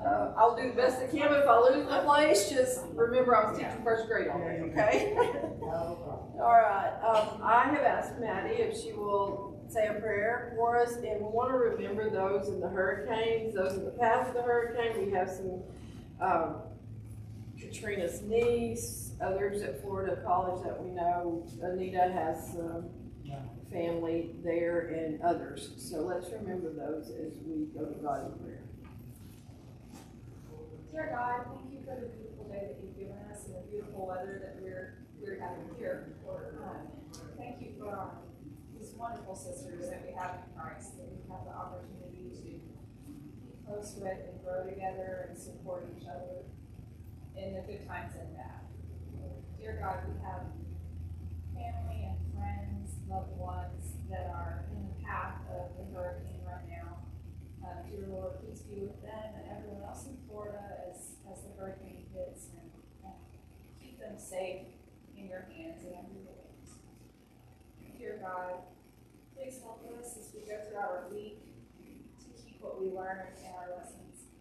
I'll do the best I can, but if I lose my place, just remember I was teaching first grade already, okay? All right. I have asked Maddie if she will say a prayer for us, and we want to remember those in the hurricanes, those in the path of the hurricane. We have some Katrina's niece, others at Florida College that we know. Anita has family there and others. So let's remember those as we go to God in prayer. Dear God, thank you for the beautiful day that you've given us and the beautiful weather that we're having here. Thank you for these wonderful sisters that we have in Christ, that we have the opportunity to be close with and grow together and support each other in the good times and bad. Dear God, we have family and friends, loved ones that are in the path of the hurricane right now. Dear Lord, please be with them and everyone else in Florida as the hurricane hits, and keep them safe in your hands and under your wings. Dear God, please help us as we go throughout our week to keep what we learn in our lessons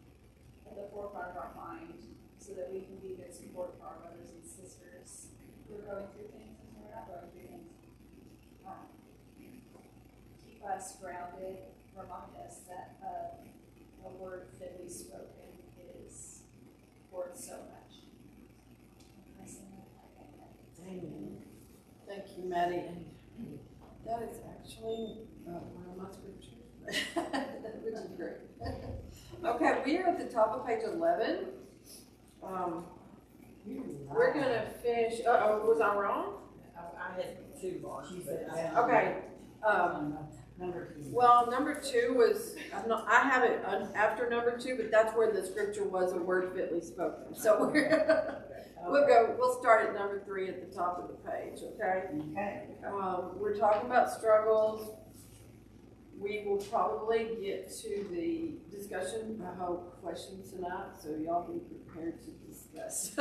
at the forefront of our mind, so that we can be good support for our brothers and sisters who are going through things and who are not going through things. Keep us grounded. Remind us that a word fitly spoken is worth so much. Amen. Thank you, Maddie. And that is actually one of my scriptures, which is great. Okay, we are at the top of page 11. We're going to finish. Was I wrong? I had two bars. Okay. Number 2. Well, number 2 was, I have it after number 2, but that's where the scripture was, a word fitly spoken. So we'll start at number 3 at the top of the page, okay? Okay. We're talking about struggles. We will probably get to the discussion, I hope, questions tonight, so y'all be prepared to discuss.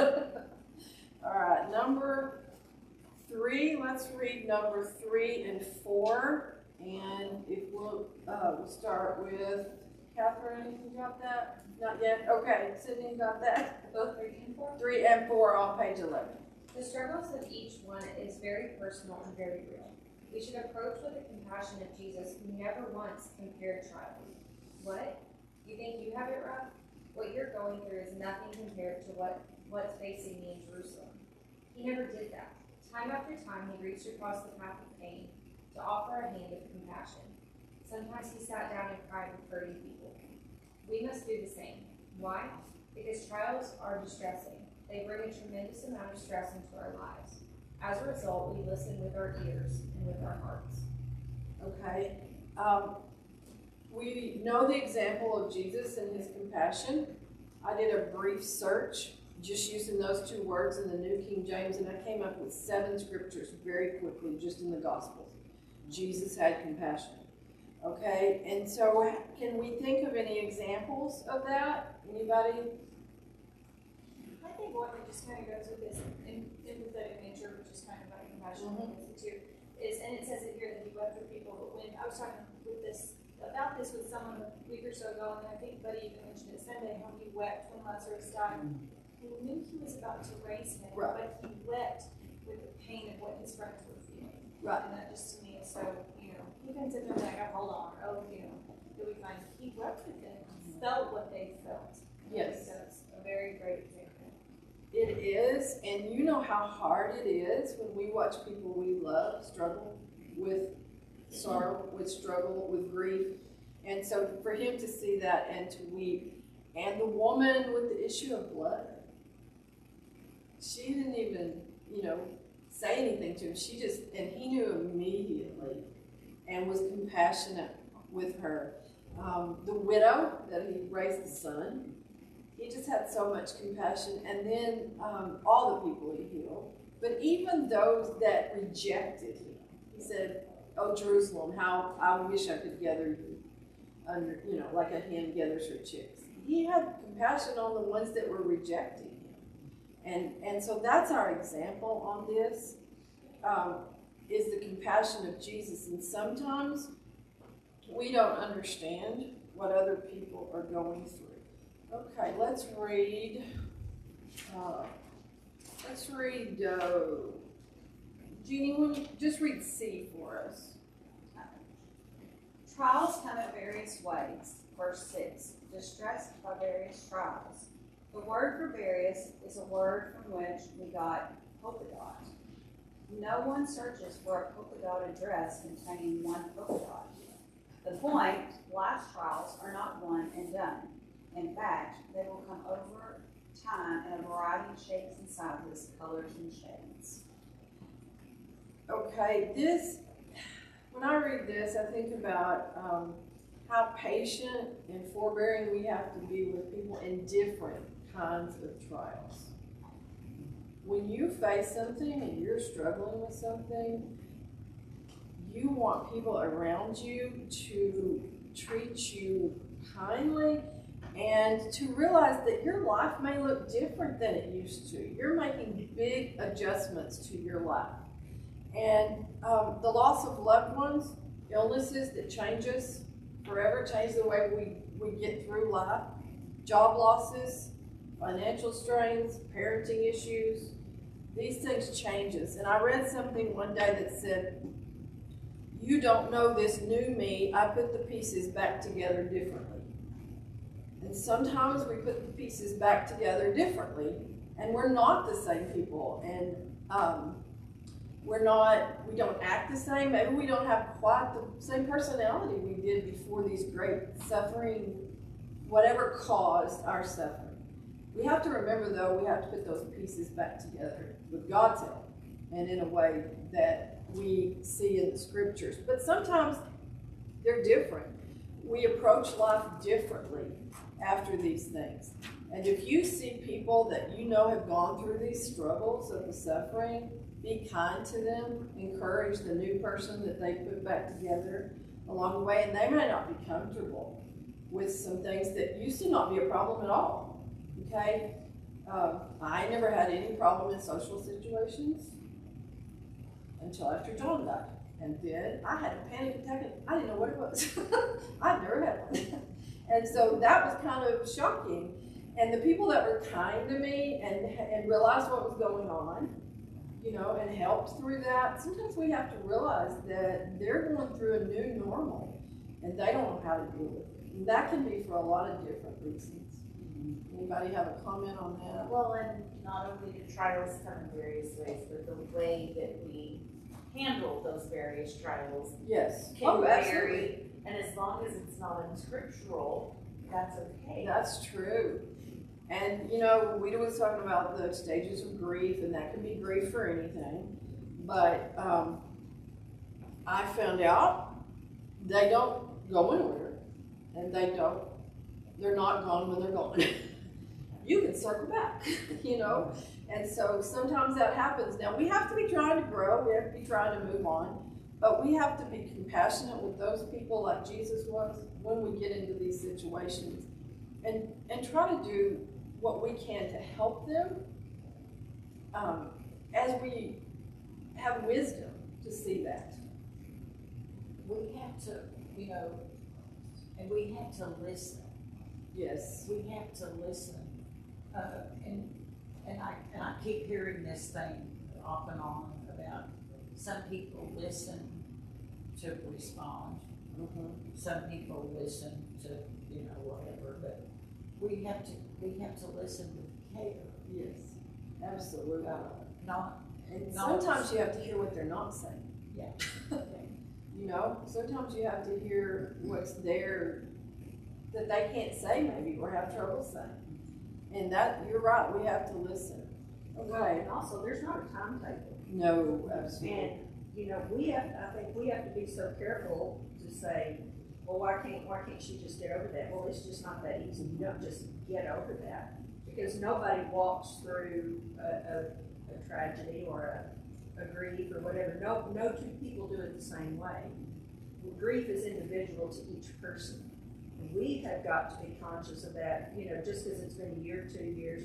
All right, number 3, let's read number 3 and 4. And if we'll start with Catherine, you got that? Not yet? Okay, Sydney got that? Both 3 and 4? 3 and 4 on page 11. The struggles of each one is very personal and very real. We should approach with the compassion of Jesus, who never once compared trials. What? You think you have it rough? What you're going through is nothing compared to what's facing me in Jerusalem. He never did that. Time after time, he reached across the path of pain to offer a hand of compassion. Sometimes he sat down and cried with hurting people. We must do the same. Why? Because trials are distressing. They bring a tremendous amount of stress into our lives. As a result, we listen with our ears and with our hearts. Okay. We know the example of Jesus and his compassion. I did a brief search just using those 2 words in the New King James, and I came up with 7 scriptures very quickly just in the Gospels. Jesus had compassion. Okay, and so can we think of any examples of that? Anybody? I think one that just kind of goes with this empathetic nature, which is kind of like compassion too, is, and it says it here that he wept for people, but when I was talking about this with someone a week or so ago, and I think Buddy even mentioned it Sunday, how he wept when Lazarus died. He knew he was about to raise him, Right. but he wept with the pain of what his friends were feeling. Right. And that just to me is so, he couldn't sit there and be like, oh, hold on, you'll be fine. He wept with them, felt what they felt. Yes. So it's a very great example. It is, and you know how hard it is when we watch people we love struggle with sorrow, with struggle, with grief. And so for him to see that and to weep, and the woman with the issue of blood, she didn't even, say anything to him. And he knew immediately and was compassionate with her. The widow that he raised the son, he just had so much compassion. And then all the people he healed, but even those that rejected him, he said, "Oh, Jerusalem, how I wish I could gather you under, like a hen gathers her chicks." He had compassion on the ones that were rejecting him. And so that's our example on this, is the compassion of Jesus. And sometimes we don't understand what other people are going through. Okay, let's read, Jeannie, will you just read C for us? Trials come in various ways. Verse 6, distressed by various trials. The word for various is a word from which we got polka dot. No one searches for a polka dotted dress containing one polka dot. The point, life's trials are not one and done. In fact, they will come over time in a variety of shapes and sizes, colors and shades. Okay, when I read this, I think about how patient and forbearing we have to be with people in different kinds of trials. When you face something and you're struggling with something, you want people around you to treat you kindly and to realize that your life may look different than it used to. You're making big adjustments to your life. And the loss of loved ones, illnesses that change us forever, change the way we get through life, job losses, financial strains, parenting issues, these things change us. And I read something one day that said, you don't know this new me, I put the pieces back together differently. And sometimes we put the pieces back together differently, and we're not the same people, and we don't act the same. Maybe we don't have quite the same personality we did before these great suffering, whatever caused our suffering. We have to remember, though, we have to put those pieces back together with God's help and in a way that we see in the scriptures. But sometimes they're different. We approach life differently after these things. And if you see people that you know have gone through these struggles of the suffering, be kind to them, encourage the new person that they put back together along the way. And they may not be comfortable with some things that used to not be a problem at all. Okay? I never had any problem in social situations until after John died. And then I had a panic attack and I didn't know what it was. I'd never had one. And so that was kind of shocking. And the people that were kind to me and realized what was going on, and helped through that, sometimes we have to realize that they're going through a new normal and they don't know how to deal with it. And that can be for a lot of different reasons. Anybody have a comment on that? Well, and not only do trials come in various ways, but the way that we handle those various trials Yes. can absolutely. vary. And as long as it's not unscriptural, that's okay. That's true. And, we was talking about the stages of grief, and that can be grief for anything. But I found out they don't go anywhere, and they're not gone when they're gone. You can circle back, And so sometimes that happens. Now, we have to be trying to grow. We have to be trying to move on. But we have to be compassionate with those people like Jesus was when we get into these situations and try to do what we can to help them as we have wisdom to see that. We have to, and we have to listen. Yes. We have to listen. And I keep hearing this thing off and on about some people listen to respond. Some people listen to, whatever, but we have to listen with care. Yes. Absolutely. And not sometimes you have to hear what they're not saying. Yeah. Sometimes you have to hear what's there that they can't say maybe or have trouble saying. And that, you're right, we have to listen. Okay. And also, there's not a timetable. No, absolutely. And, I think we have to be so careful to say, well, why can't she just get over that? Well, it's just not that easy. You don't just get over that. Because nobody walks through a tragedy or a grief or whatever. No two people do it the same way. Grief is individual to each person. And we have got to be conscious of that, just because it's been a year, 2 years,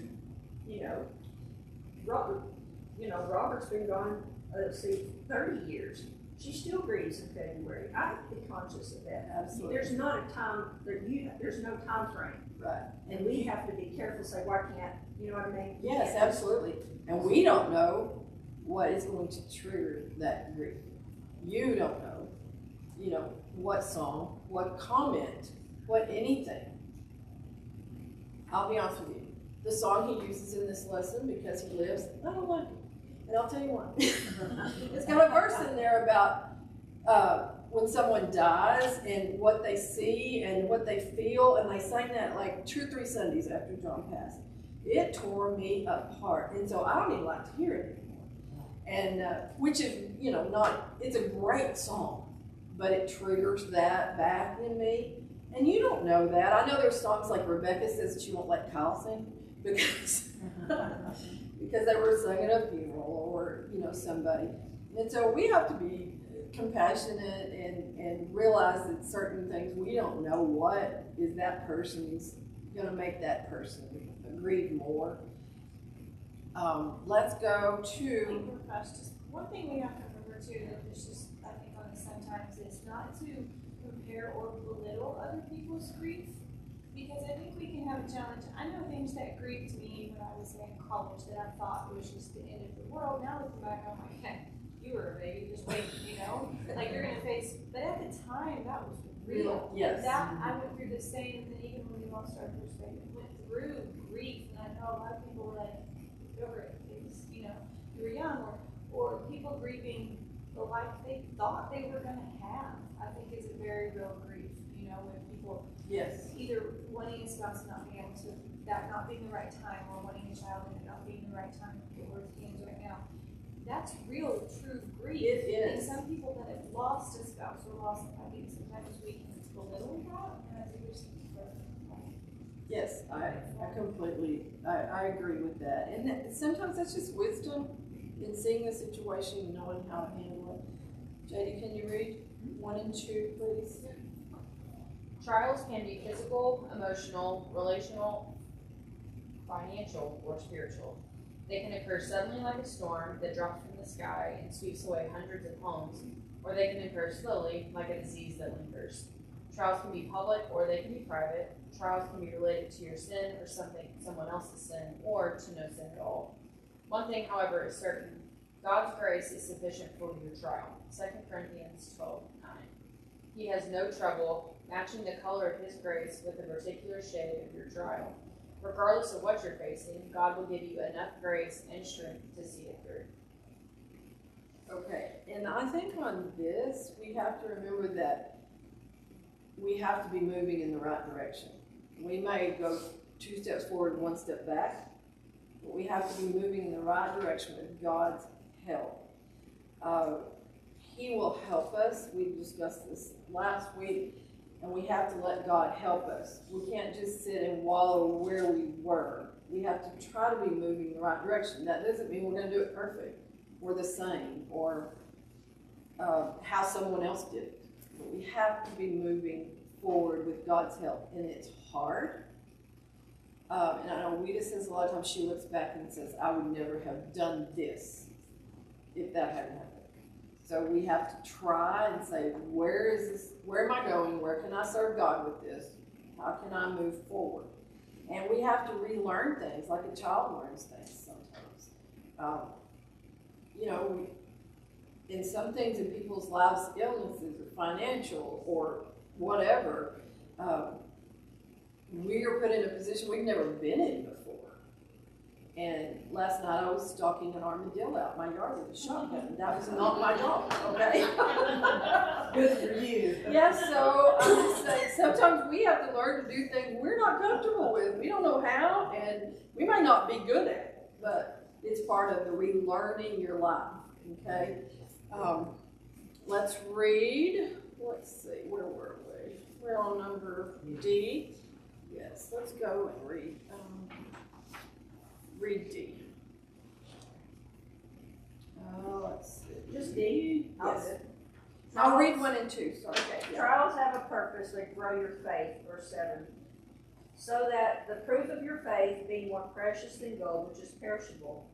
Robert's been gone, 30 years. she still grieves in February. I have to be conscious of that. Absolutely. There's not a time, there's no time frame. Right. And we have to be careful, say, why can't, you know what I mean? You Yes, can't- absolutely. And we don't know what is going to trigger that grief. You don't know, what song, what comment, what anything. I'll be honest with you. The song he uses in this lesson, Because He Lives, I don't like it. And I'll tell you why. It's got a verse in there about when someone dies and what they see and what they feel, and they sang that like 2 or 3 Sundays after John passed. It tore me apart, and so I don't even like to hear it anymore. And which is, it's a great song, but it triggers that back in me. And you don't know that. I know there's songs like Rebecca says that she won't let Kyle sing because they were singing at a funeral or somebody. And so we have to be compassionate and realize that certain things we don't know what is that person's going to make that person grieve more. Let's go to. Just one thing we have to remember too, that there's just, I think on this sometimes, is not to compare or belittle other people's grief, because I think we can have a challenge. I know things that grieved me when I was in college that I thought was just the end of the world. Now looking back, I'm like, hey, you were a baby, just wait, like you're gonna face. But at the time, that was real. Yes. That I went through the same, and then even when we lost our first baby, went through grief, and I know a lot of people were like, over it. It was, you were young, or people grieving the life they thought they were gonna have. I think is a very real grief. When people either wanting a spouse and not being able to, that not being the right time, or wanting a child and it not being the right time towards the end right now. That's real, true grief. It is. And some people that have lost a spouse or lost, I think sometimes we can belittle that, and I think there's Yes, I agree with that. And sometimes that's just wisdom in seeing the situation and knowing how to handle it. JD, can you read 1 and 2, please? Trials can be physical, emotional, relational, financial, or spiritual. They can occur suddenly like a storm that drops from the sky and sweeps away hundreds of homes, or they can occur slowly like a disease that lingers. Trials can be public or they can be private. Trials can be related to your sin or someone else's sin, or to no sin at all. One thing, however, is certain. God's grace is sufficient for your trial. 2 Corinthians 12:9. He has no trouble matching the color of his grace with the particular shade of your trial. Regardless of what you're facing, God will give you enough grace and strength to see it through. Okay, and I think on this, we have to remember that we have to be moving in the right direction. We may go 2 steps forward and 1 step back, but we have to be moving in the right direction with God's help. He will help us. We discussed this last week, and we have to let God help us. We can't just sit and wallow where we were. We have to try to be moving in the right direction. That doesn't mean we're going to do it perfect or the same or how someone else did it. But we have to be moving forward with God's help, and it's hard. And I know Wita says a lot of times she looks back and says, I would never have done this if that hadn't happened. So we have to try and say, where is this? Where am I going? Where can I serve God with this? How can I move forward? And we have to relearn things like a child learns things sometimes. In some things in people's lives, illnesses or financial or whatever, we are put in a position we've never been in before. And last night I was stalking an armadillo out my yard with a shotgun. That was not my dog, okay? Good for you. Yeah, so I'm just saying, sometimes we have to learn to do things we're not comfortable with. We don't know how, and we might not be good at it, but it's part of the relearning your life, okay? Let's read. Let's see, where were we? We're on number D. Yes, let's go and read. Read D. Let's see. Just D? Yes. I'll read 1 and 2. Sorry. Okay. Yeah. Trials have a purpose, they grow your faith, verse 7. So that the proof of your faith, being more precious than gold, which is perishable,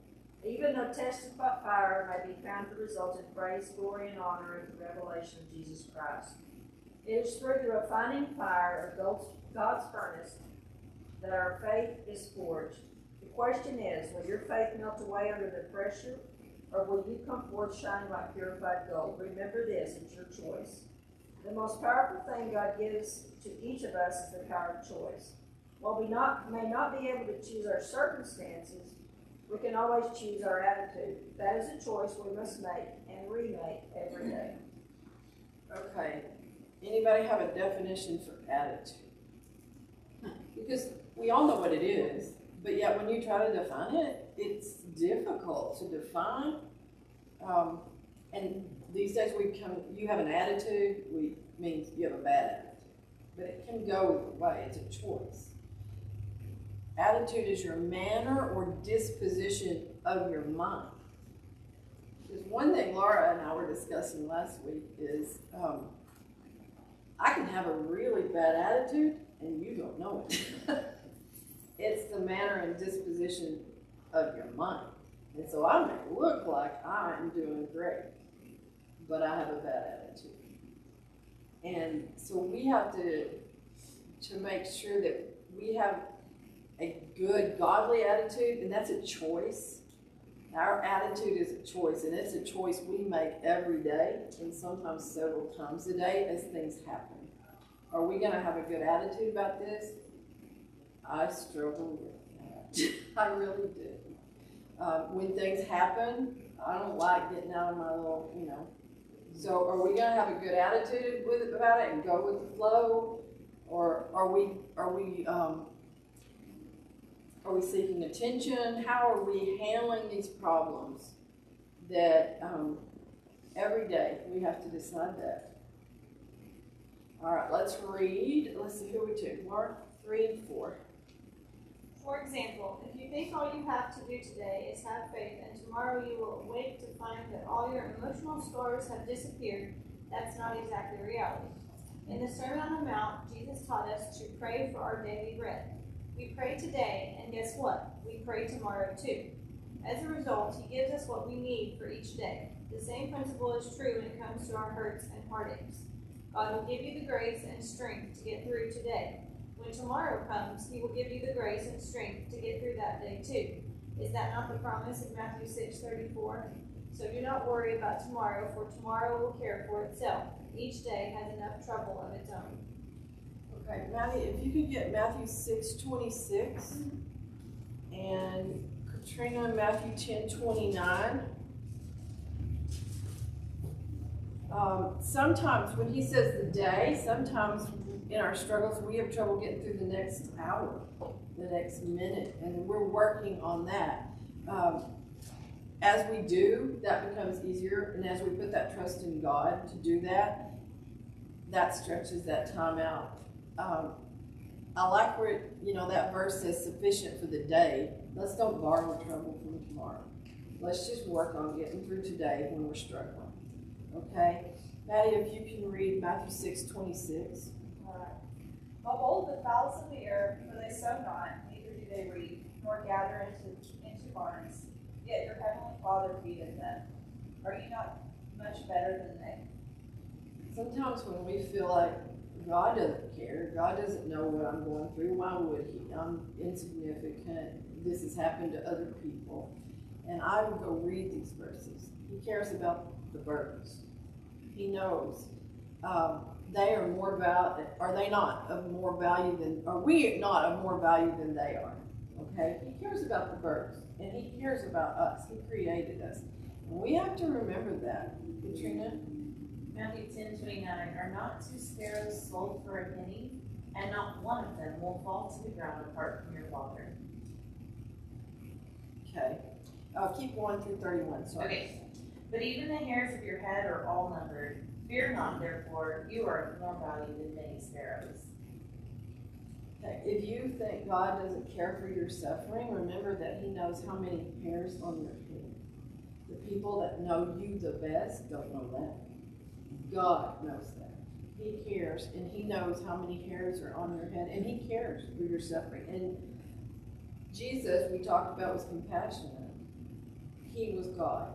even though tested by fire may be found to result in praise, glory, and honor in the revelation of Jesus Christ. It is through the refining fire of God's furnace that our faith is forged. The question is, will your faith melt away under the pressure, or will you come forth shining like purified gold? Remember this, it's your choice. The most powerful thing God gives to each of us is the power of choice. While we may not be able to choose our circumstances, we can always choose our attitude. That is a choice we must make and remake every day. Okay. Anybody have a definition for attitude? Because we all know what it is, but yet when you try to define it, it's difficult to define. And these days you have an attitude, means you have a bad attitude. But it can go either way, it's a choice. Attitude is your manner or disposition of your mind. Because one thing Laura and I were discussing last week is I can have a really bad attitude and you don't know it. It's the manner and disposition of your mind. And so I may look like I'm doing great, but I have a bad attitude. And so we have to make sure that we have a good, godly attitude, and that's a choice. Our attitude is a choice, and it's a choice we make every day, and sometimes several times a day as things happen. Are we going to have a good attitude about this? I struggle with that. I really do. When things happen, I don't like getting out of my little, So are we going to have a good attitude about it and go with the flow, or are we seeking attention? How are we handling these problems that every day we have to decide that? All right, let's read. Let's see who we took. Mark 3 and 4. For example, if you think all you have to do today is have faith and tomorrow you will awake to find that all your emotional stores have disappeared, that's not exactly reality. In the Sermon on the Mount, Jesus taught us to pray for our daily bread. We pray today, and guess what? We pray tomorrow too. As a result, He gives us what we need for each day. The same principle is true when it comes to our hurts and heartaches. God will give you the grace and strength to get through today. When tomorrow comes, He will give you the grace and strength to get through that day too. Is that not the promise in Matthew 6:34? So do not worry about tomorrow, for tomorrow will care for itself. Each day has enough trouble of its own. Okay, Maddie, if you could get Matthew 6:26 and Katrina, Matthew 10:29. Sometimes when he says the day, sometimes in our struggles we have trouble getting through the next hour, the next minute, and we're working on that. As we do, that becomes easier, and as we put that trust in God to do that, that stretches that time out. I like where that verse says sufficient for the day. Let's don't borrow trouble from tomorrow. Let's just work on getting through today when we're struggling. Okay? Maddie, if you can read Matthew 6:26. All right. Behold the fowls of the air, for they sow not, neither do they reap, nor gather into barns, yet your heavenly Father feedeth them. Are you not much better than they? Sometimes when we feel like God doesn't care, God doesn't know what I'm going through, why would He? I'm insignificant. This has happened to other people. And I would go read these verses. He cares about the birds. He knows. They are more value. Are they not of more value than? Are we not of more value than they are? Okay. He cares about the birds, and He cares about us. He created us, and we have to remember that. Katrina. Matthew 10:29, are not two sparrows sold for a penny, and not one of them will fall to the ground apart from your Father. Okay. Keep going through 31. Sorry. Okay. But even the hairs of your head are all numbered. Fear not, therefore, you are of more value than many sparrows. Okay. If you think God doesn't care for your suffering, remember that He knows how many hairs on your head. The people that know you the best don't know that. God knows that. He cares, and He knows how many hairs are on your head, and He cares for your suffering. And Jesus, we talked about, was compassionate. He was God.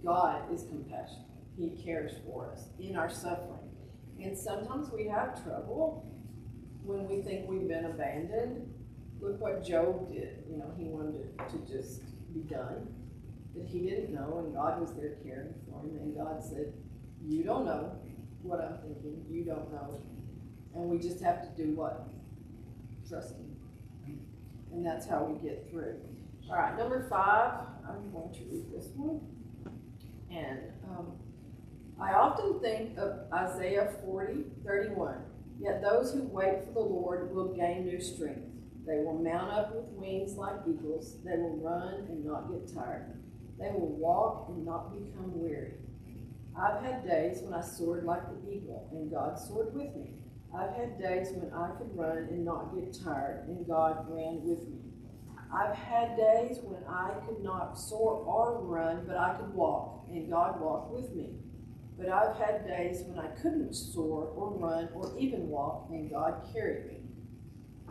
God is compassionate. He cares for us in our suffering. And sometimes we have trouble when we think we've been abandoned. Look what Job did. You know, he wanted it to just be done. That he didn't know, and God was there caring for him. And God said, you don't know what I'm thinking. You don't know. And we just have to do what? Trust him. And that's how we get through. All right, number 5. I'm going to read this one. And I often think of Isaiah 40:31. Yet those who wait for the Lord will gain new strength. They will mount up with wings like eagles. They will run and not get tired. They will walk and not become weary. I've had days when I soared like the eagle, and God soared with me. I've had days when I could run and not get tired, and God ran with me. I've had days when I could not soar or run, but I could walk, and God walked with me. But I've had days when I couldn't soar or run or even walk, and God carried me.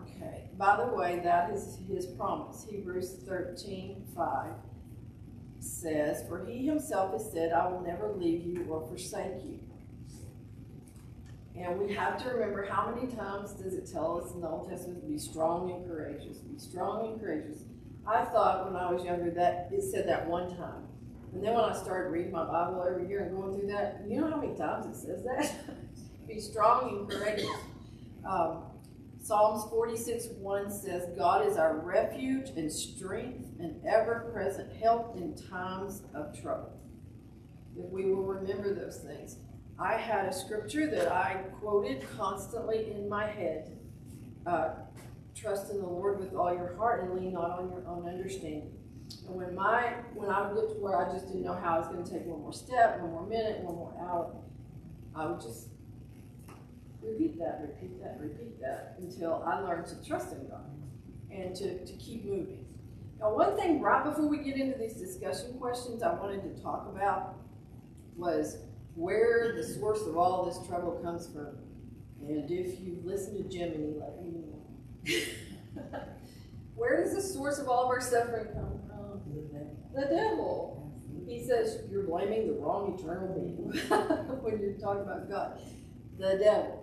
Okay, by the way, that is his promise. Hebrews 13:5 says, for he himself has said, I will never leave you or forsake you. And we have to remember, how many times does it tell us in the Old Testament to be strong and courageous? Be strong and courageous. I thought when I was younger that it said that one time. And then when I started reading my Bible every year and going through that, you know how many times it says that? Be strong and courageous. Psalms 46:1 says, God is our refuge and strength and ever-present help in times of trouble. If we will remember those things. I had a scripture that I quoted constantly in my head. Trust in the Lord with all your heart and lean not on your own understanding. And when I would get to where I just didn't know how I was going to take one more step, one more minute, one more hour, I would just repeat that until I learned to trust in God and to keep moving. Now, one thing right before we get into these discussion questions I wanted to talk about was where the source of all this trouble comes from. And if you listen to Jiminy, let me know. Where does the source of all of our suffering come from? The devil. He says you're blaming the wrong eternal being when you're talking about God. The devil.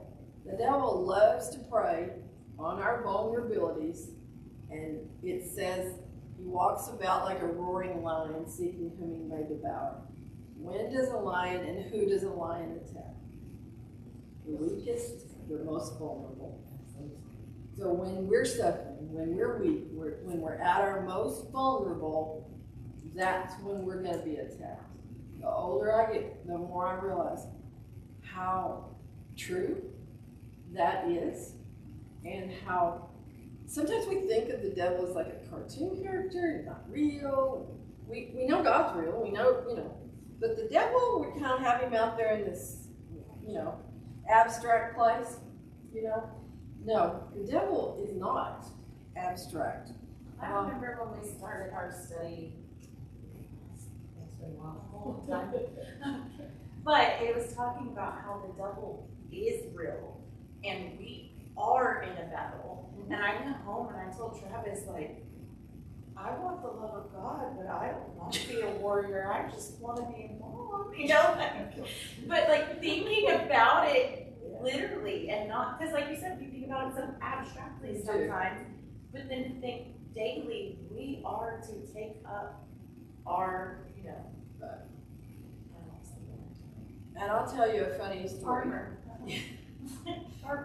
The devil loves to prey on our vulnerabilities, and it says he walks about like a roaring lion seeking whom he may devour. When does a lion and who does a lion attack? The weakest, the most vulnerable. So when we're suffering, when we're weak, when we're at our most vulnerable, that's when we're going to be attacked. The older I get, the more I realize how true that is, and how sometimes we think of the devil as like a cartoon character, not real. We know God's real, we know, but the devil, we kind of have him out there in this, abstract place, No, the devil is not abstract. I remember when we started our study, it's been a long time, but it was talking about how the devil is real and we are in a battle. Mm-hmm. And I went home and I told Travis, I want the love of God, but I don't want to be a warrior. I just want to be a mom, But thinking about it literally, and not, because like you said, we think about it so abstractly sometimes, but then to think daily, we are to take up our, And I'll tell you a funny story. armor.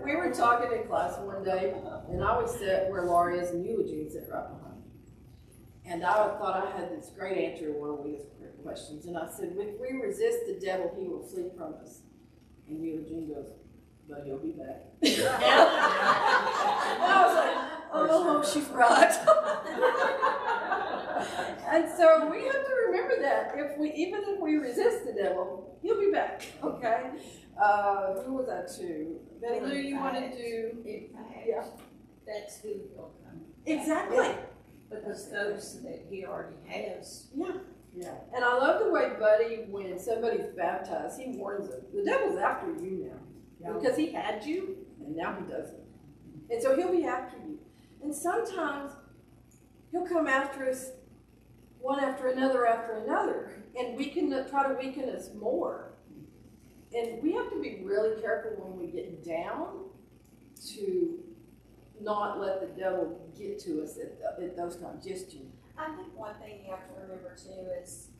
We were talking in class one day, and I was sit where Laura is, and Eugene sit right behind me. And I thought I had this great answer to one of Leah's questions, and I said, if we resist the devil, he will flee from us. And Eugene goes, but he'll be back. And I was like, oh, she's right. And so we have to remember that even if we resist the devil, he'll be back. Okay. Who was that to? Betty Lou, you wanted to? Yeah. That's who will come. Exactly. Because those that he already has. Yeah. Yeah. And I love the way Buddy, when somebody's baptized, he warns them. The devil's after you now. Yeah. Because he had you, and now he doesn't. And so he'll be after you. And sometimes he'll come after us one after another, and try to weaken us more. And we have to be really careful when we get down to not let the devil get to us at those times. Just you. I think one thing you have to remember too is,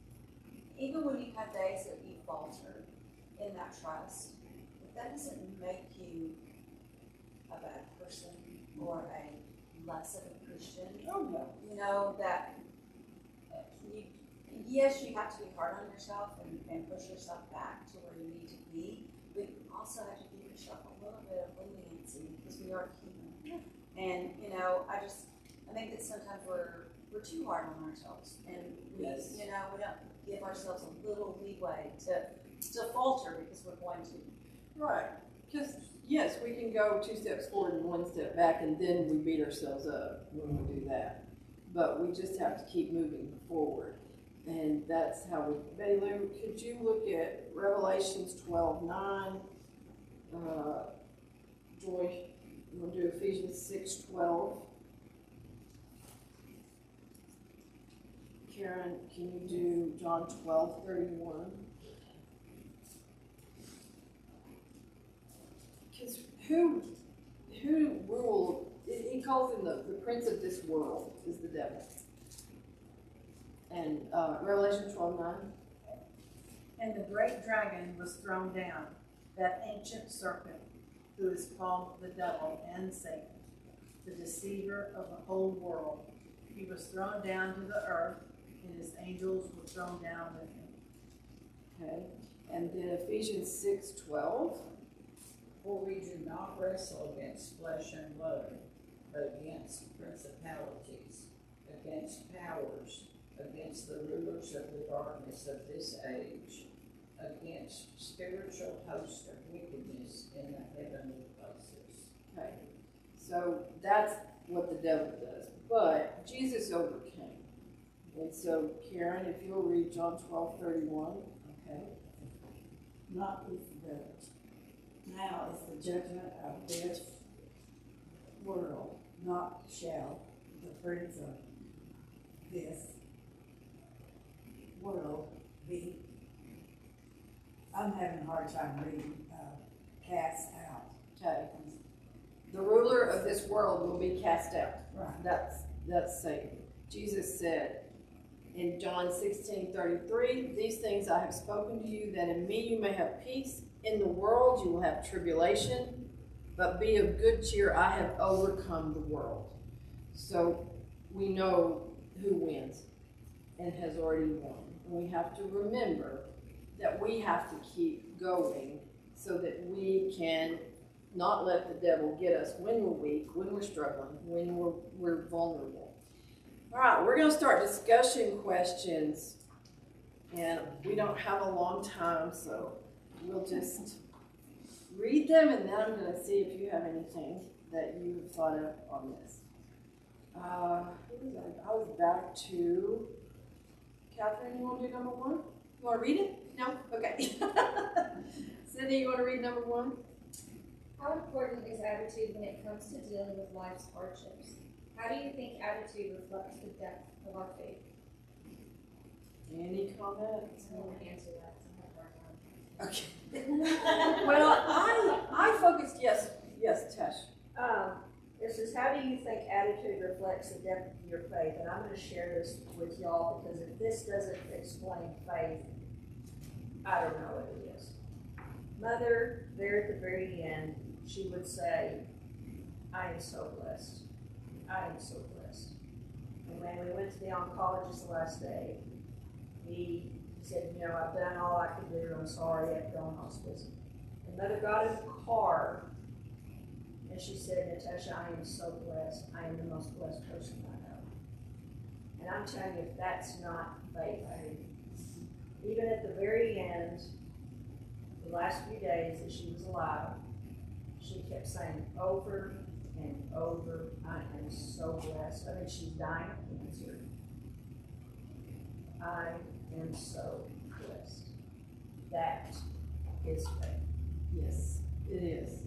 even when you have days that you falter in that trust, that doesn't make you a bad person or a less of a Christian. Oh no. You know that yes, you have to be hard on yourself and push yourself back to where you need to be, but you also have to give yourself a little bit of leniency because we are human. And you know, I think that sometimes we're too hard on ourselves, and we we don't give ourselves a little leeway to falter because we're going to. Right. Because yes, we can go 2 steps forward and 1 step back, and then we beat ourselves up when we do that. But we just have to keep moving forward. And that's how we, Betty Lou, could you look at Revelations 12:9? Joy, you want to do Ephesians 6:12? Karen, can you do John 12:31? Because who ruled, he calls him the prince of this world is the devil. And Revelation 12:9. And the great dragon was thrown down, that ancient serpent, who is called the devil and Satan, the deceiver of the whole world. He was thrown down to the earth, and his angels were thrown down with him. Okay. And then Ephesians 6:12. For we do not wrestle against flesh and blood, but against principalities, against powers, against the rulers of the darkness of this age, against spiritual hosts of wickedness in the heavenly places. Okay. So that's what the devil does. But Jesus overcame. And so, Karen, if you'll read John 12:31. Okay. Not with the now is the judgment of this world, not shall the prince of this world be. I'm having a hard time reading, cast out. Okay. The ruler of this world will be cast out. Right. That's Satan. Jesus said in John 16:33, these things I have spoken to you, that in me you may have peace. In the world you will have tribulation, but be of good cheer, I have overcome the world. So we know who wins and has already won. And we have to remember that we have to keep going so that we can not let the devil get us when we're weak, when we're struggling, when we're vulnerable. All right, we're going to start discussion questions, and we don't have a long time, so we'll just read them, and then I'm going to see if you have anything that you have thought of on this. I was back to Catherine. You want to do number 1? You want to read it? No? Okay. Cindy, you want to read number 1? How important is attitude when it comes to dealing with life's hardships? How do you think attitude reflects the depth of our faith? Any comments? I won't answer that. Okay. Well, I focused, yes, Tesh. It says, how do you think attitude reflects the depth of your faith? And I'm going to share this with y'all because if this doesn't explain faith, I don't know what it is. Mother, there at the very end, she would say, I am so blessed. I am so blessed. And when we went to the oncologist the last day, he said, you know, I've done all I could do. I'm sorry, I have to go in hospice. And Mother got in the car, and she said, Natasha, I am so blessed. I am the most blessed person I know. And I'm telling you, if that's not faith, even at the very end, the last few days that she was alive, she kept saying over and over, I am so blessed. I mean, she's dying of cancer. I am so blessed. That is faith. Yes, it is.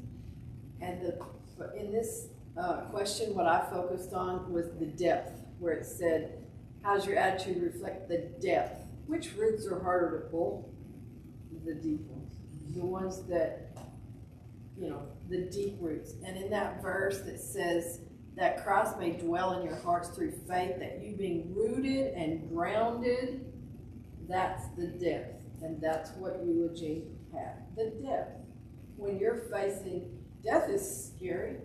And in this question, what I focused on was the depth, where it said How's your attitude reflect the depth? Which roots are harder to pull? The deep ones. The ones that, the deep roots. And in that verse that says that Christ may dwell in your hearts through faith, that you being rooted and grounded, that's the depth. And that's what you and Jean have. The depth. When you're facing, death is scary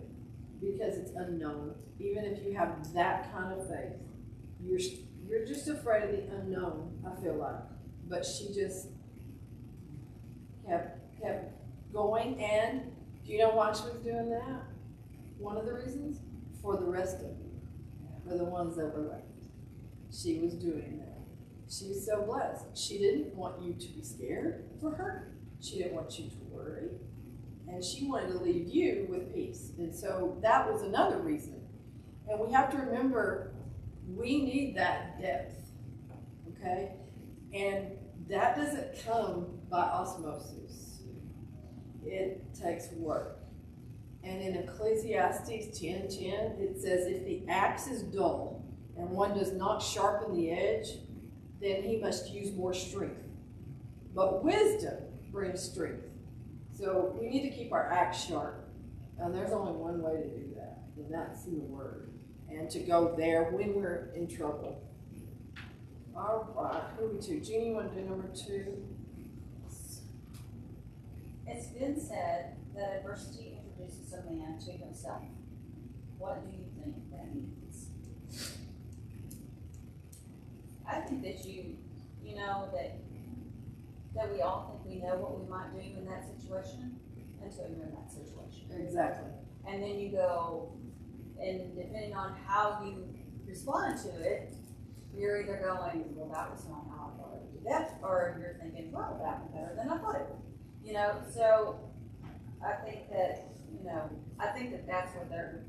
because it's unknown. Even if you have that kind of faith, you're just afraid of the unknown, I feel like. But she just kept going. And do you know why she was doing that? One of the reasons? For the rest of you. For the ones that were left. She was doing that. She was so blessed. She didn't want you to be scared for her. She didn't want you to worry. And she wanted to leave you with peace. And so that was another reason. And we have to remember, we need that depth, okay? And that doesn't come by osmosis. It takes work. And in Ecclesiastes 10:10, it says, if the axe is dull and one does not sharpen the edge, then he must use more strength. But wisdom brings strength. So we need to keep our axe sharp. And there's only one way to do that, and that's in the Word. And to go there when we're in trouble. All right, who are we to? Jeannie, you want to do number 2? It's been said that adversity introduces a man to himself. What do you think that means? I think that you know that we all think we know what we might do in that situation until you're in that situation. Exactly. And then you go, and depending on how you respond to it, you're either going, well, that was not how I thought it would do that, or you're thinking, well, that went better than I thought it would. So I think that, that's what they're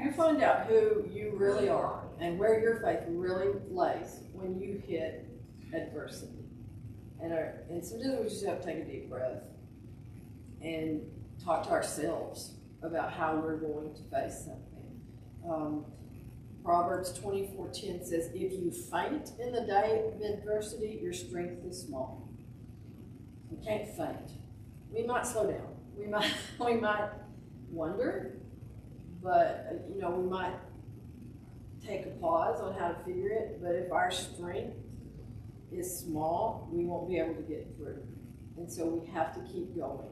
You find out who you really are and where your faith really lays when you hit adversity. And sometimes we just have to take a deep breath and talk to ourselves about how we're going to face something. Proverbs 24:10 says, if you faint in the day of adversity, your strength is small. We can't faint. We might slow down. We might wonder, but we might take a pause on how to figure it. But if our strength is small, we won't be able to get through. And so we have to keep going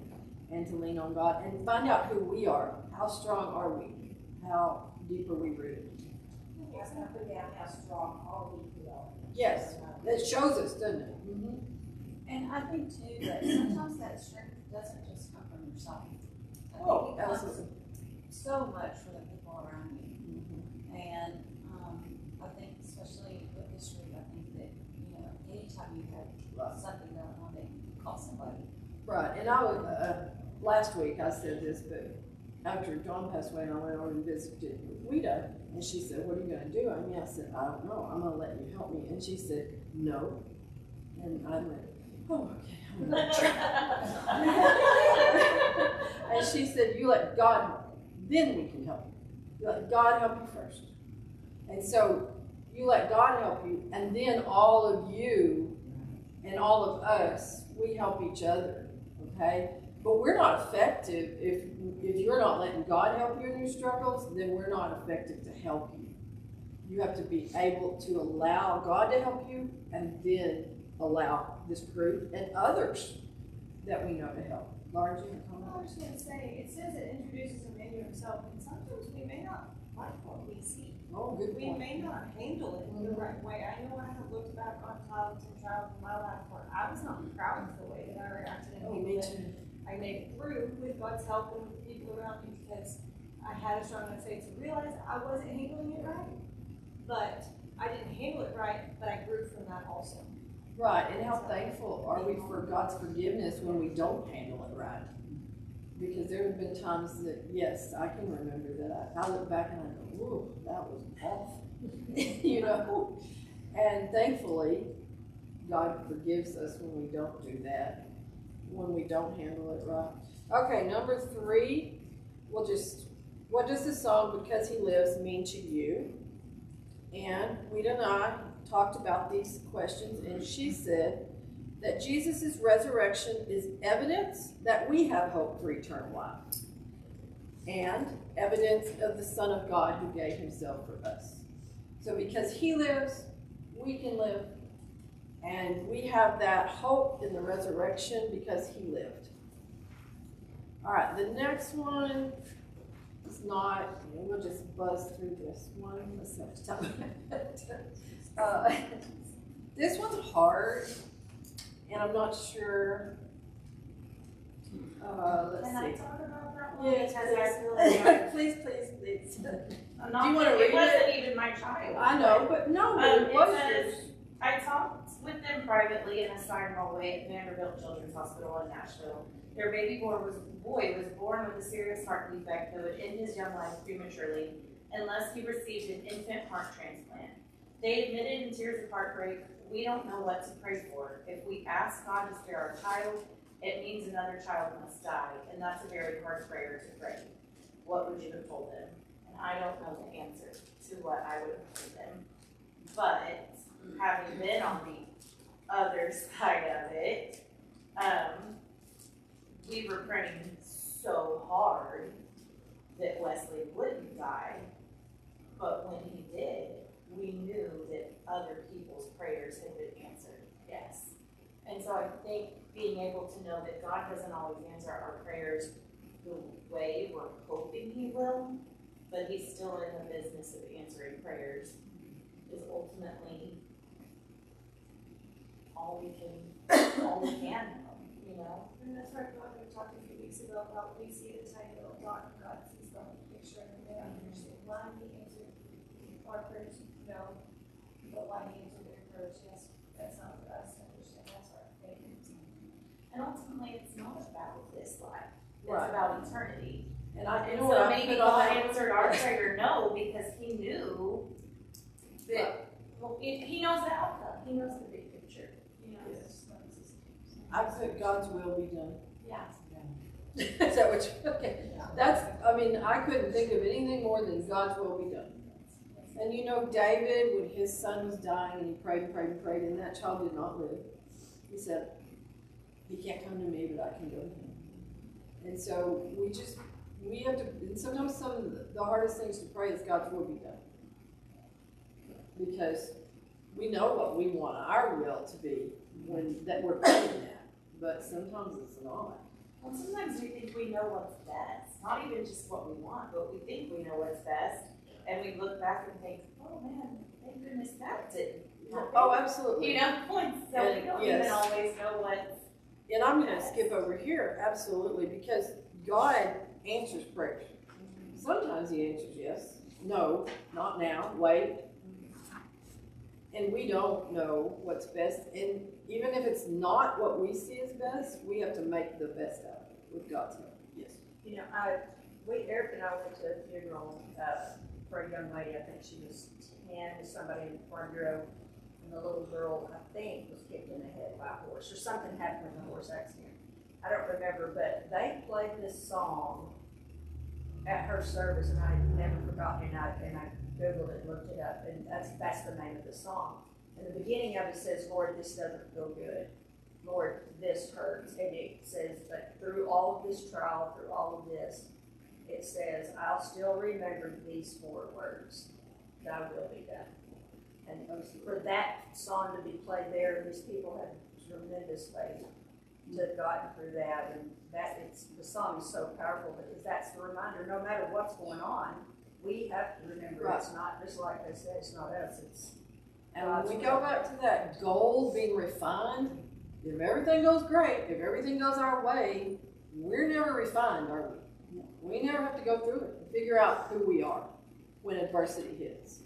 and to lean on God and find out who we are. How strong are we? How deep are we rooted? It's gonna put down how strong all we feel. Yes, that shows us, doesn't it? Mm-hmm. And I think too that sometimes that strength doesn't just come from yourself. I think Oh, it comes absolutely. so much from the people around you. Mm-hmm. And I think especially with history, I think that, anytime you have something going on, that you can call somebody. Right, and I was, last week I said this, but after John passed away and I went over and visited with Weta, and she said, what are you going to do? I said, I don't know, I'm going to let you help me. And she said, no. And I went, oh, okay, I'm going to try. And she said, you let God help you, then we can help you. You let God help you first. And so you let God help you, and then all of you and all of us, we help each other, okay? But we're not effective if you're not letting God help you in your struggles, then we're not effective to help you. You have to be able to allow God to help you and then allow this group and others that we know to help. Lauren, do you have a comment? I was going to say, it says it introduces a man to himself, and sometimes we may not like what we see. Oh, good We point. may not handle it the right way. I know I have looked back on times and trials in my life where I was not proud of the way that I reacted and Oh, me handled it. too. I made it through with God's help and with the people around me because I had a strong enough faith to realize I wasn't handling it right. But I didn't handle it right, but I grew from that also. Right, and how thankful are we for God's forgiveness when we don't handle it right? Because there have been times that, yes, I can remember that. I look back and I go, whoa, that was awful. And thankfully, God forgives us when we don't do that, when we don't handle it right. Okay, number 3, what does the song Because He Lives mean to you? And Wita and I talked about these questions, and she said that Jesus' resurrection is evidence that we have hope for eternal life, and evidence of the Son of God who gave himself for us. So because he lives, we can live, and we have that hope in the resurrection because he lived. All right, the next one is not, we'll just buzz through this one. Let's see how much time we have. This one's hard, and I'm not sure. Let's Can I see. talk about that one? Yes, Because I feel like please, please. I'm not, Do you wanna it read wasn't even my child. I know, but no, It it was says, yours. I talked with them privately in a sign hallway at Vanderbilt Children's Hospital in Nashville. Their baby boy was born with a serious heart defect that would end his young life prematurely unless he received an infant heart transplant. They admitted in tears of heartbreak, "We don't know what to pray for. If we ask God to spare our child, it means another child must die, and that's a very hard prayer to pray. What would you have told them?" And I don't know the answer to what I would have told them. But having been on the other side of it, we were praying so hard that Wesley wouldn't die. But when he did, we knew that other people's prayers had been answered. Yes. And so I think being able to know that God doesn't always answer our prayers the way we're hoping he will, but he's still in the business of answering prayers, is ultimately all we can know, you know? And that's right, we talked a few weeks ago about we see the tiny little dot, God sees the whole picture, and they understand why he answered our prayers, no, but why he answered their prayers, yes, that's not for us to understand, that's our faith. And ultimately, it's not about this life. It's Right. about eternity. And I, you And know what so I maybe put on God that? answered our prayer no, because he knew that, well, he knows the outcome. He knows the big picture. You know? Yes. I put God's will be done. Yeah. Is that what you, okay. That's, I mean, I couldn't think of anything more than God's will be done. And you know, David, when his son was dying and he prayed and prayed and prayed, and that child did not live, he said, "He can't come to me, but I can go to him." And so we have to, and sometimes some of the hardest things to pray is God's will be done. Because we know what we want our will to be when that we're praying that, but sometimes it's not. Well, sometimes we think we know what's best. Not even just what we want, but we think we know what's best. And we look back and think, oh man, thank goodness that didn't happen. Oh, absolutely. You know, and so we don't Yes. even always know what's. And I'm going to skip over here, absolutely, because God answers prayers. Sometimes he answers yes, no, not now, wait. And we don't know what's best. And even if it's not what we see as best, we have to make the best out of it with God's help. Yes. You know, Eric and I went to a funeral for a young lady. I think she was 10, somebody in the front row, and the little girl, I think, was kicked in the head by a horse, or something happened with a horse accident. I don't remember, but they played this song at her service, and I never forgotten it. And I Googled it, looked it up, and that's the name of the song. And the beginning of it says, "Lord, this doesn't feel good. Lord, this hurts." And it says, but through all of this trial, through all of this, it says, "I'll still remember these 4 words, thy will be done." And for that song to be played there, these people have tremendous faith to have gotten through that. And the song is so powerful because that's the reminder, no matter what's going on, we have to remember it's not, just like I said, it's not us, it's And when we go back to that gold being refined, if everything goes great, if everything goes our way, we're never refined, are we? We never have to go through it and figure out who we are when adversity hits.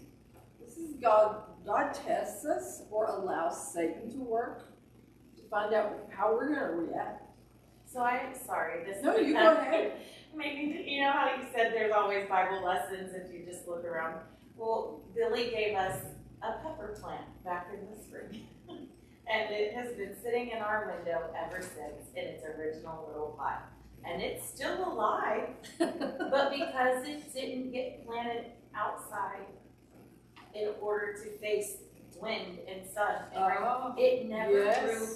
This is God. God tests us or allows Satan to work to find out how we're going to react. So I'm sorry. This No, you go ahead. Maybe, you know how you said there's always Bible lessons if you just look around. Well, Billy gave us a pepper plant back in the spring. And it has been sitting in our window ever since in its original little pot. And it's still alive, but because it didn't get planted outside, in order to face wind and sun and rain. Oh, It never yes. grew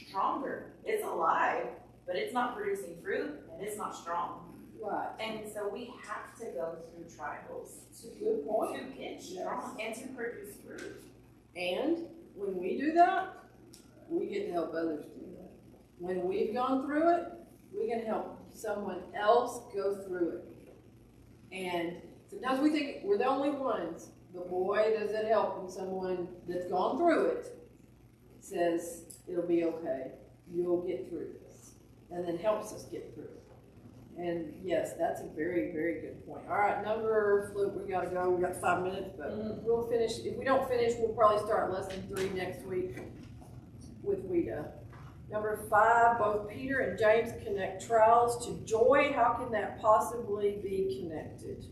stronger. It's alive, but it's not producing fruit and it's not strong. right. And so we have to go through trials It's a good point. to get strong and to produce fruit. And when we do that, we get to help others do that. When we've gone through it, we can help someone else go through it. And sometimes we think we're the only ones, but boy, does it help when someone that's gone through it says, it'll be okay, you'll get through this, and then helps us get through it. And yes, that's a very, very good point. All right, we gotta go, we got 5 minutes, but we'll finish. If we don't finish, we'll probably start lesson 3 next week with Wida. Number 5, both Peter and James connect trials to joy. How can that possibly be connected?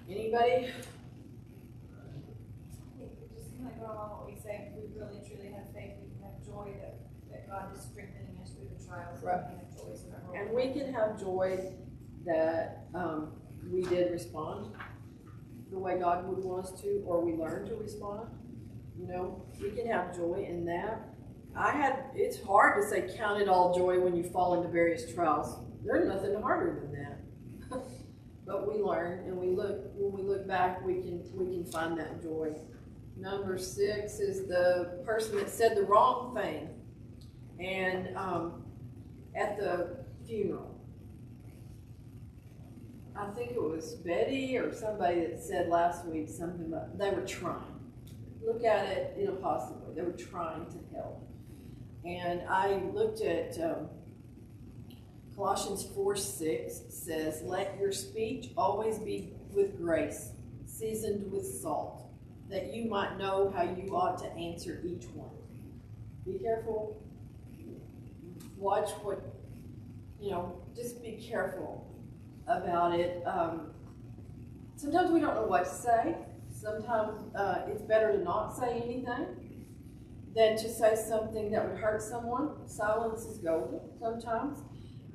Anybody? I think just kind of going on what we say, if we really truly have faith, we can have joy that God is strengthening us through the trials. Right. And we can have joys in our And we can have joy that we did respond the way God would want us to, or we learned to respond. You know, we can have joy in that. It's hard to say count it all joy when you fall into various trials. There's nothing harder than that. But we learn, and when we look back, we can find that joy. Number 6 is the person that said the wrong thing. And at the funeral, I think it was Betty or somebody that said last week something about they were trying. Look at it in a positive way. They were trying to help. And I looked at Colossians 4:6 says, "Let your speech always be with grace, seasoned with salt, that you might know how you ought to answer each one." Be careful. Watch what, just be careful about it. Sometimes we don't know what to say. Sometimes it's better to not say anything than to say something that would hurt someone. Silence is golden sometimes.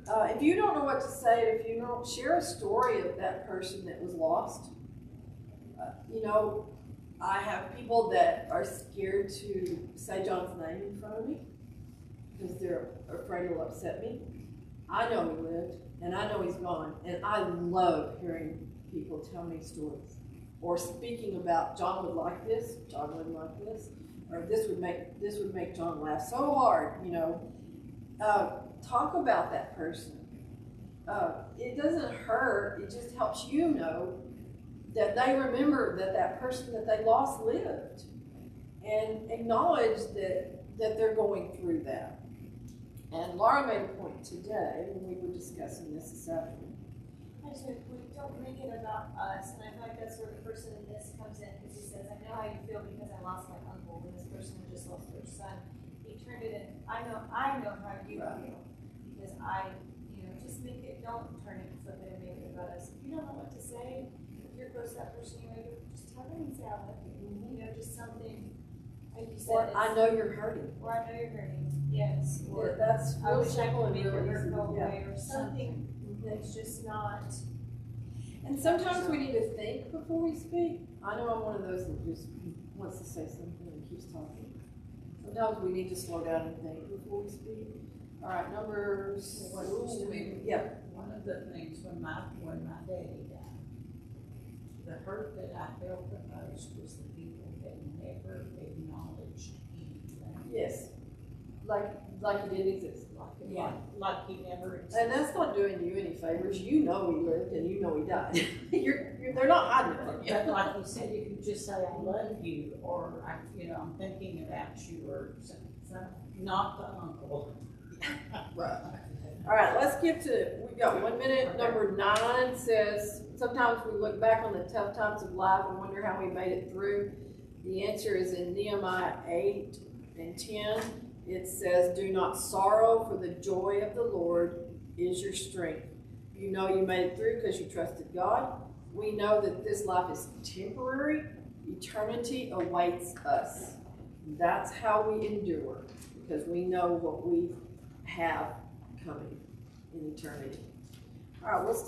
If you don't know what to say at a funeral, share a story of that person that was lost. I have people that are scared to say John's name in front of me because they're afraid he'll upset me. I know he lived, and I know he's gone, and I love hearing people tell me stories or speaking about John would like this, John wouldn't like this, or this would make John laugh so hard. Talk about that person. It doesn't hurt. It just helps you know that they remember that person that they lost lived, and acknowledge that they're going through that. And Laura made a point today when we were discussing this afternoon. I just think we don't make it about us, and I feel like that's where the person in this comes in, because he says, "I know how you feel because I lost my uncle," and this person just lost their son. He turned it in, I know how you feel, because just make it, don't turn it, flip it, and make it about us. If you don't know what to say, if you're close to that person, just tell them it's out. Just something, like you said. Or I know you're hurting. Or I know you're hurting, yes. Or That's I real wish I simple could and make it real hurt easy. go Yeah. away, or something that's just not. And sometimes we need to think before we speak. I know I'm one of those that just wants to say something and keeps talking. Sometimes we need to slow down and think before we speak. All right, numbers. Yeah. One of the things when my daddy died, the hurt that I felt the most was the people that never acknowledged anything. Yes. Like it didn't exist. Like he never existed. And that's not doing you any favors. You know he lived and you know he died. They're not hiding it from you. But like you said, you could just say, "I love you," or I'm thinking about you," or something. Not the uncle. Right. All right, we've got 1 minute. Number 9 says, sometimes we look back on the tough times of life and wonder how we made it through. The answer is in Nehemiah 8:10. It says, "Do not sorrow, for the joy of the Lord is your strength." You know you made it through because you trusted God. We know that this life is temporary. Eternity awaits us. That's how we endure, because we know what we have coming in eternity. All right, we'll stop.